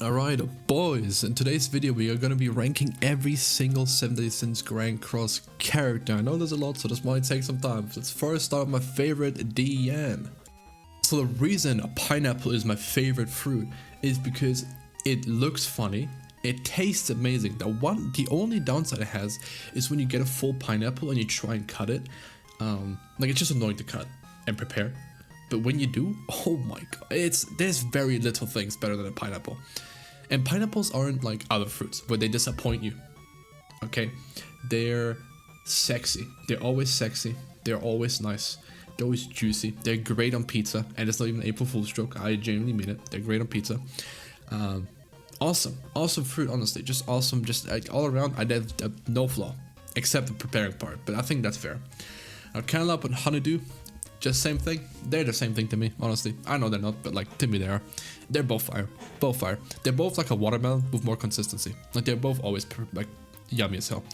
Alright boys, in today's video we are going to be ranking every single 7 Days Since Grand Cross character. I know there's a lot, so this might take some time. Let's first start with my favorite, Diane. So the reason a pineapple is my favorite fruit is because it looks funny, it tastes amazing. The only downside it has is when you get a full pineapple and you try and cut it, like it's just annoying to cut and prepare. But when you do, oh my god, there's very little things better than a pineapple. And pineapples aren't like other fruits where they disappoint you. Okay, they're sexy. They're always sexy. They're always nice. They're always juicy. They're great on pizza, and it's not even an April Fool's joke. I genuinely mean it. They're great on pizza. Awesome fruit, honestly, just awesome. Just all around, I have no flaw except the preparing part, but I think that's fair. Now, cantaloupe and honeydew. Just same thing. They're the same thing to me, honestly. I know they're not, but like to me they are. They're both fire. Both fire. They're both like a watermelon with more consistency. Like they're both always like yummy as hell.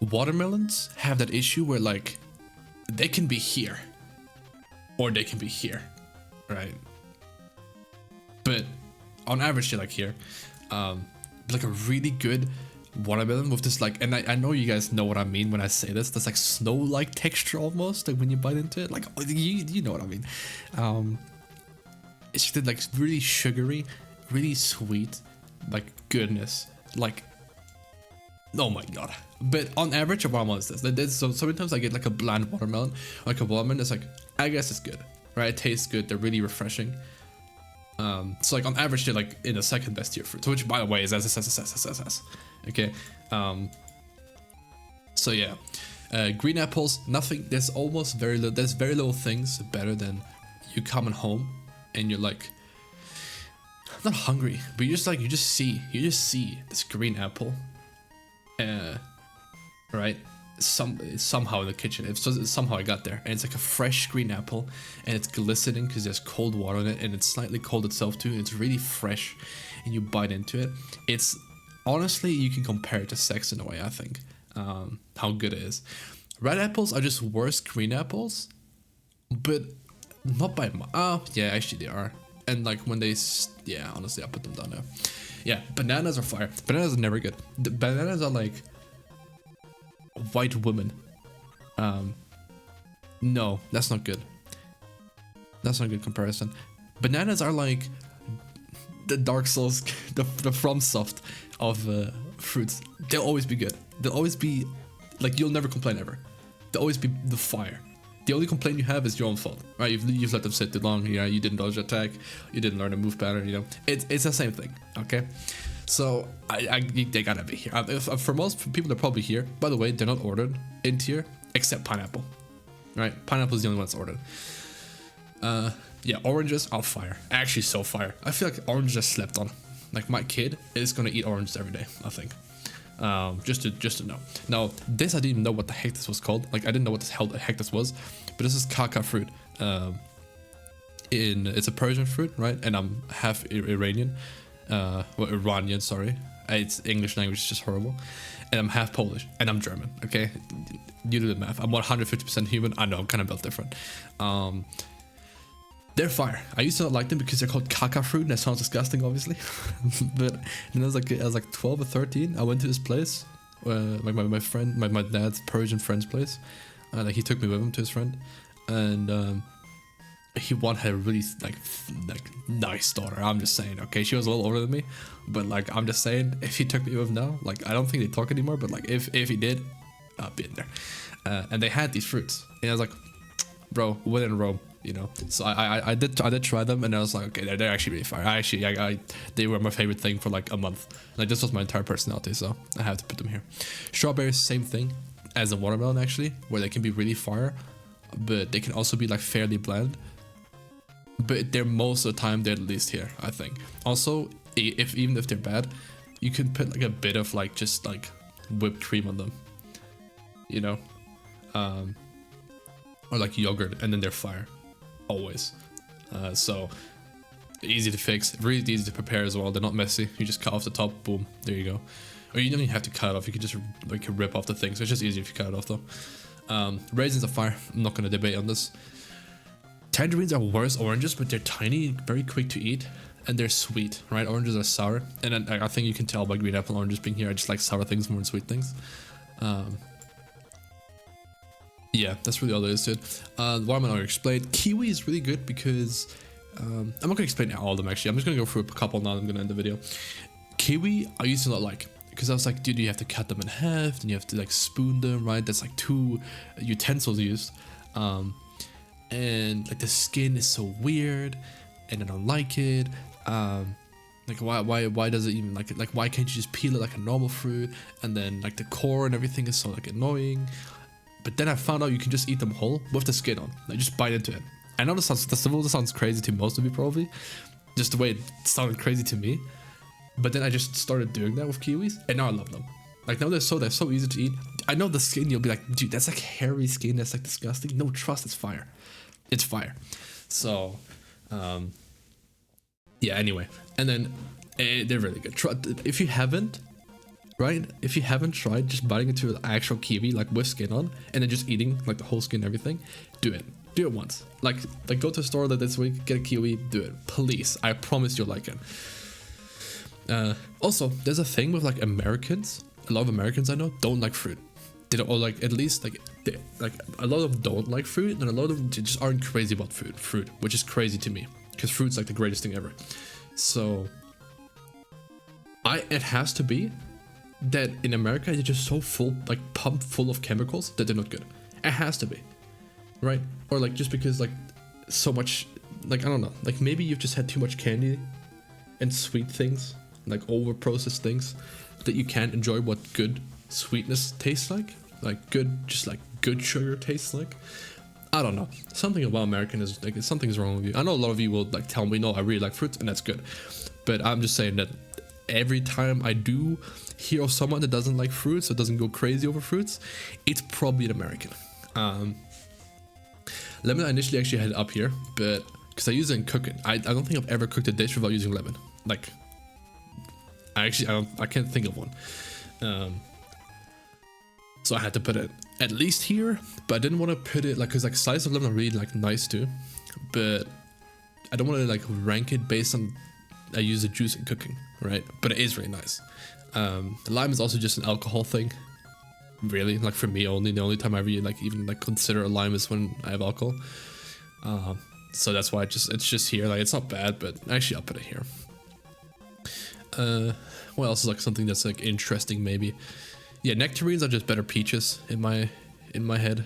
Watermelons have that issue where like they can be here or they can be here, right? But on average they're like here. Like a really good watermelon with this like, and I know you guys know what I mean when I say this, that's like snow-like texture almost, like when you bite into it, like you know what I mean. It's just like really sugary, really sweet, like goodness, like oh my god. But on average a watermelon is this. So sometimes I get like a bland watermelon, like a watermelon that's like, I guess it's good, right? It tastes good, they're really refreshing. So like on average they're like in the second best tier fruit, which by the way is S. Okay, so yeah, green apples, nothing. There's very little things better than you coming home and you're like not hungry, but you just see this green apple, right? Somehow in the kitchen, somehow I got there, and it's like a fresh green apple, and it's glistening because there's cold water in it, and it's slightly cold itself too, and it's really fresh, and you bite into it. It's honestly, you can compare it to sex in a way, I think, how good it is. Red apples are just worse green apples, but not by much. Yeah, actually they are. And like when yeah, honestly, I'll put them down there. Yeah, bananas are fire. Bananas are never good. The bananas are like white women. No, that's not good. That's not a good comparison. Bananas are like the Dark Souls, the FromSoft of fruits. They'll always be good. They'll always be like, you'll never complain ever. They'll always be the fire. The only complaint you have is your own fault, right? You've let them sit too long. You know, you didn't dodge attack. You didn't learn a move pattern. You know, it's the same thing. Okay, so they gotta be here. For most people, they're probably here. By the way, they're not ordered in tier except pineapple, right? Pineapple is the only one that's ordered. Yeah, oranges are fire. Actually, so fire. I feel like oranges are slept on. Like my kid is gonna eat oranges every day, I think. Just to know. Now, this I didn't even know what the heck this was called. Like I didn't know what the heck this was. But this is kaka fruit. It's a Persian fruit, right? And I'm half Iranian. Well, Iranian, sorry. It's English language is just horrible. And I'm half Polish and I'm German. Okay, you do the math. I'm 150% human. I know I'm kind of built different. They're fire. I used to not like them because they're called caca fruit, and that sounds disgusting, obviously. But when I was like 12 or 13, I went to this place, like my dad's Persian friend's place. Like he took me with him to his friend, and he had a really like nice daughter. I'm just saying, okay, she was a little older than me, but like I'm just saying, if he took me with him now, like I don't think they talk anymore, but like if he did, I'd be in there. And they had these fruits, and I was like, bro, when in Rome. You know, so I did try them, and I was like, okay, they're actually really fire. They were my favorite thing for like a month. Like this was my entire personality, so I have to put them here. Strawberries, same thing as a watermelon actually, where they can be really fire, but they can also be like fairly bland. But they're most of the time they're at least here, I think. Also, even if they're bad, you can put like a bit of like just like whipped cream on them, you know, or like yogurt, and then they're fire. Always. So easy to fix, really easy to prepare as well. They're not messy. You just cut off the top, boom, there you go. Or you don't even have to cut it off. You can just like rip off the thing. So it's just easier if you cut it off though. Raisins are fire. I'm not gonna debate on this. Tangerines are worse oranges, but they're tiny, very quick to eat, and they're sweet, right? Oranges are sour, and then, I think you can tell by green apple and oranges being here. I just like sour things more than sweet things. Yeah, that's really all there is to it. Watermelon I explained. Kiwi is really good because I'm not gonna explain all of them actually. I'm just gonna go through a couple now. I'm gonna end the video. Kiwi I used to not like because I was like, dude, you have to cut them in half, and you have to like spoon them, right? That's like 2 utensils used. And like the skin is so weird, and I don't like it. Like why does it even like why can't you just peel it like a normal fruit? And then like the core and everything is so like annoying. But then I found out you can just eat them whole with the skin on. Like just bite into it. I know this sounds crazy to most of you probably, just the way it sounded crazy to me. But then I just started doing that with kiwis, and now I love them. Like now they're so easy to eat. I know the skin, you'll be like, dude, that's like hairy skin, that's like disgusting. No, trust, it's fire. It's fire. So, yeah. Anyway, and then they're really good. If you haven't, right? If you haven't tried just biting into an actual kiwi like with skin on, and then just eating like the whole skin and everything, do it. Do it once. Like go to a store this week, get a kiwi, do it. Please, I promise you'll like it. Also, there's a thing with like Americans. A lot of Americans I know don't like fruit. They don't, or like at least like a lot of them don't like fruit, and a lot of them just aren't crazy about fruit, which is crazy to me because fruit's like the greatest thing ever. So it has to be that in America they're just so full, like pumped full of chemicals that they're not good. It has to be, right? Or like just because like so much, like I don't know, like maybe you've just had too much candy and sweet things, like over processed things, that you can't enjoy what good sweetness tastes like good, just like good sugar tastes like. I don't know, something about American is like something's wrong with you. I know a lot of you will like tell me, no, I really like fruits, and that's good, but I'm just saying that every time I do hear of someone that doesn't like fruits or doesn't go crazy over fruits, it's probably an American. Lemon I initially actually had it up here, but because I use it in cooking, I don't think I've ever cooked a dish without using lemon. Like I can't think of one. So I had to put it at least here, but I didn't want to put it like, because like slices of lemon are really like nice too, but I don't want to like rank it based on I use the juice in cooking, right? But it is really nice. Lime is also just an alcohol thing, really, like for me only. The only time I really like even like consider a lime is when I have alcohol. So that's why it's just here. Like it's not bad, but actually I'll put it here. What else is like something that's like interesting maybe? Yeah, nectarines are just better peaches in my head.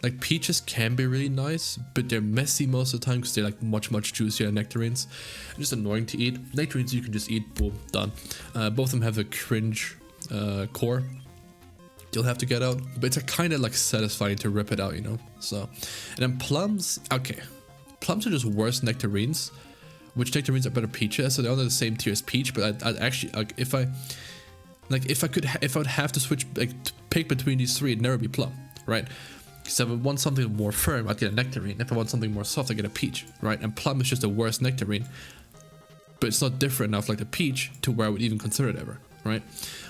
Like peaches can be really nice, but they're messy most of the time because they're like much juicier than nectarines. Just annoying to eat. Nectarines you can just eat, boom, done. Both of them have a cringe core you'll have to get out, but it's kind of like satisfying to rip it out, you know. So, and then plums. Okay, plums are just worse nectarines, which nectarines are better peaches, so they're under the same tier as peach. But I'd actually like if I would have to switch, like to pick between these three, it'd never be plum, right? Because if I want something more firm, I'd get a nectarine. If I want something more soft, I get a peach, right? And plum is just the worst nectarine, but it's not different enough like the peach to where I would even consider it ever, right?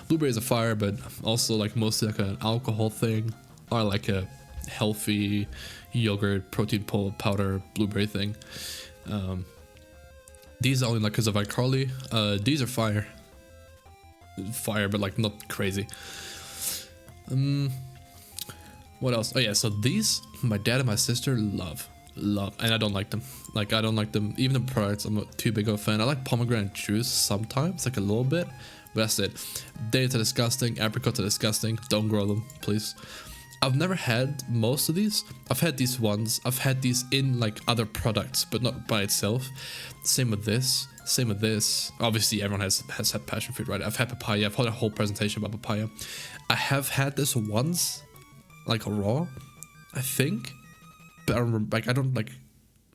Blueberry is a fire, but also like mostly like an alcohol thing, or like a healthy yogurt protein powder blueberry thing. These are only like because of iCarly. These are fire, but like not crazy. What else? Oh yeah, so these my dad and my sister love, and I don't like them. Like I don't like them. Even the products, I'm not too big of a fan. I like pomegranate juice sometimes, like a little bit, but that's it. Dates are disgusting. Apricots are disgusting. Don't grow them, please. I've never had most of these. I've had these ones. I've had these in like other products, but not by itself. Same with this. Same with this. Obviously, everyone has had passion fruit, right? I've had papaya. I've had a whole presentation about papaya. I have had this once, like raw, I think, but I don't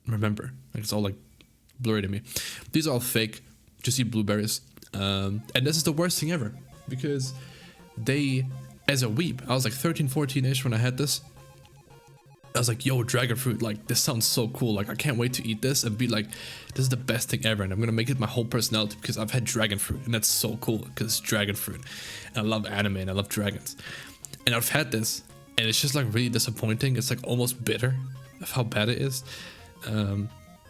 remember. Like it's all like blurry to me. These are all fake. Just eat blueberries. And this is the worst thing ever because as a weeb, I was like 13, 14-ish when I had this. I was like, yo, dragon fruit, like this sounds so cool. Like I can't wait to eat this and be like, this is the best thing ever. And I'm gonna make it my whole personality because I've had dragon fruit and that's so cool because it's dragon fruit. And I love anime and I love dragons. And I've had this and it's just like really disappointing. It's like almost bitter. of how bad it is.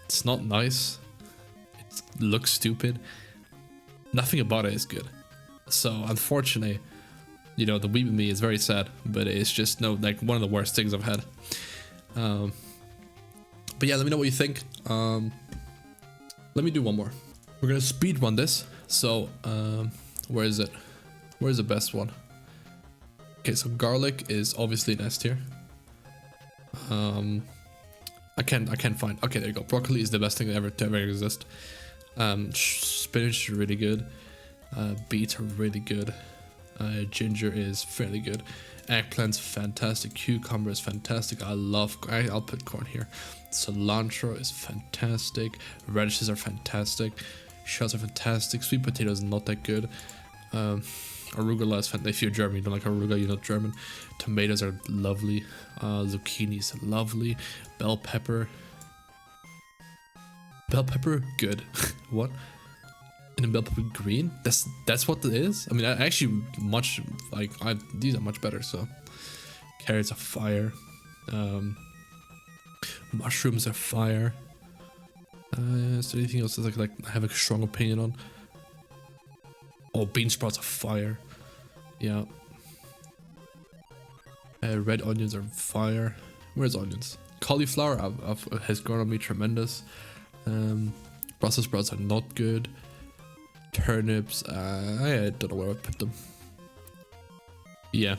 It's not nice. It looks stupid. Nothing about it is good. So unfortunately, you know, the Wii with me is very sad, but it's just like one of the worst things I've had. But yeah, let me know what you think. Let me do one more. We're gonna speed run this. So where is it? Where's the best one? Okay, so garlic is obviously an S tier. I can't find. Okay, there you go. Broccoli is the best thing to ever exist. Spinach is really good. Beets are really good. Ginger is fairly good. Eggplant's fantastic. Cucumber is fantastic. I'll put corn here. Cilantro is fantastic. Radishes are fantastic. Shells are fantastic. Sweet potato is not that good. Arugula is fantastic. If you're German, you don't like arugula, you're not German. Tomatoes are lovely. Zucchini is lovely. Bell pepper, good. What? And then bell pepper green? That's what it is? I mean, I actually these are much better. So carrots are fire. Mushrooms are fire. Is there anything else that like I have a strong opinion on? Oh, bean sprouts are fire. Yeah. Red onions are fire. Where's onions? Cauliflower has grown on me tremendous. Brussels sprouts are not good. Turnips, I don't know where I put them. Yeah,